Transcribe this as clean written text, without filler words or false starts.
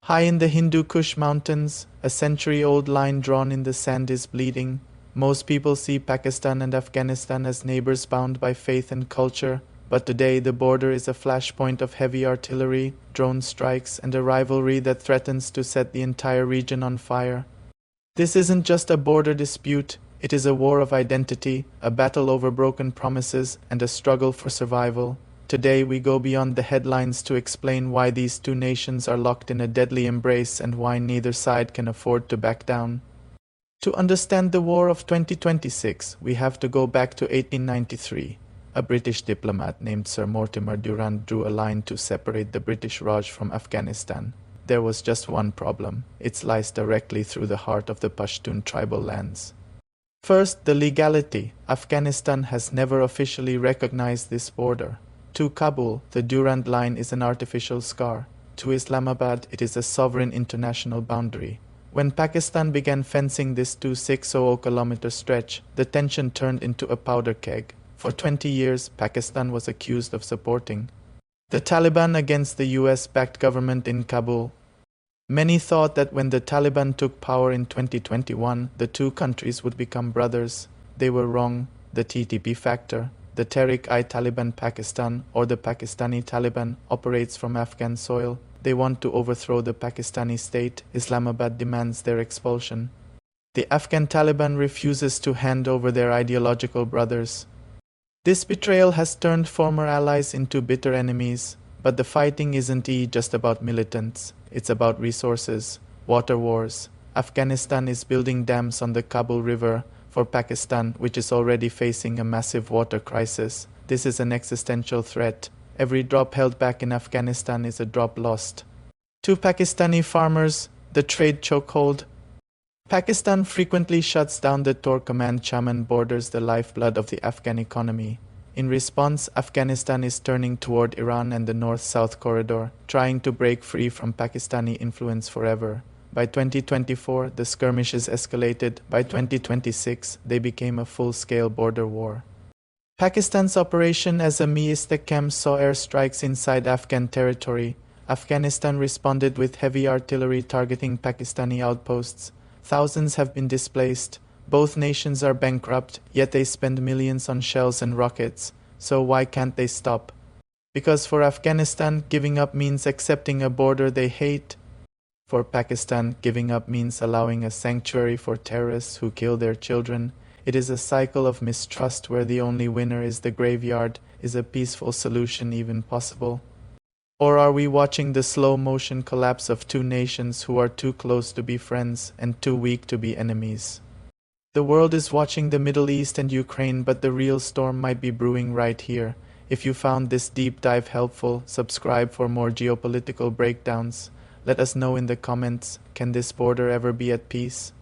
High in the Hindu Kush mountains, a century-old line drawn in the sand is bleeding. Most people see Pakistan and Afghanistan as neighbors bound by faith and culture, but today the border is a flashpoint of heavy artillery, drone strikes, and a rivalry that threatens to set the entire region on fire. This isn't just a border dispute, it is a war of identity, a battle over broken promises, and a struggle for survival. Today we go beyond the headlines to explain why these two nations are locked in a deadly embrace and why neither side can afford to back down. To understand the war of 2026, we have to go back to 1893. A British diplomat named Sir Mortimer Durand drew a line to separate the British Raj from Afghanistan. There was just one problem. It sliced directly through the heart of the Pashtun tribal lands. First, the legality. Afghanistan has never officially recognized this border. To Kabul, the Durand Line is an artificial scar. To Islamabad, it is a sovereign international boundary. When Pakistan began fencing this 260-kilometer stretch, the tension turned into a powder keg. For 20 years, Pakistan was accused of supporting the Taliban against the US-backed government in Kabul. Many thought that when the Taliban took power in 2021, the two countries would become brothers. They were wrong. The TTP factor, the Tehrik-i-Taliban Pakistan or the Pakistani Taliban, operates from Afghan soil. They want to overthrow the Pakistani state. Islamabad demands their expulsion. The Afghan Taliban refuses to hand over their ideological brothers. This betrayal has turned former allies into bitter enemies. But the fighting isn't just about militants. It's about resources, water wars. Afghanistan is building dams on the Kabul River for Pakistan, which is already facing a massive water crisis. This is an existential threat. Every drop held back in Afghanistan is a drop lost. To Pakistani farmers, the trade chokehold. Pakistan frequently shuts down the Turkmenistan borders, the lifeblood of the Afghan economy. In response, Afghanistan is turning toward Iran and the North-South corridor, trying to break free from Pakistani influence forever. By 2024, the skirmishes escalated. By 2026, they became a full-scale border war. Pakistan's operation as a Mistehkam saw airstrikes inside Afghan territory. Afghanistan responded with heavy artillery targeting Pakistani outposts. Thousands have been displaced. Both nations are bankrupt, yet they spend millions on shells and rockets. So why can't they stop? Because for Afghanistan, giving up means accepting a border they hate. For Pakistan, giving up means allowing a sanctuary for terrorists who kill their children. It is a cycle of mistrust where the only winner is the graveyard. Is a peaceful solution even possible? Or are we watching the slow-motion collapse of two nations who are too close to be friends and too weak to be enemies? The world is watching the Middle East and Ukraine, but the real storm might be brewing right here. If you found this deep dive helpful, subscribe for more geopolitical breakdowns. Let us know in the comments, can this border ever be at peace?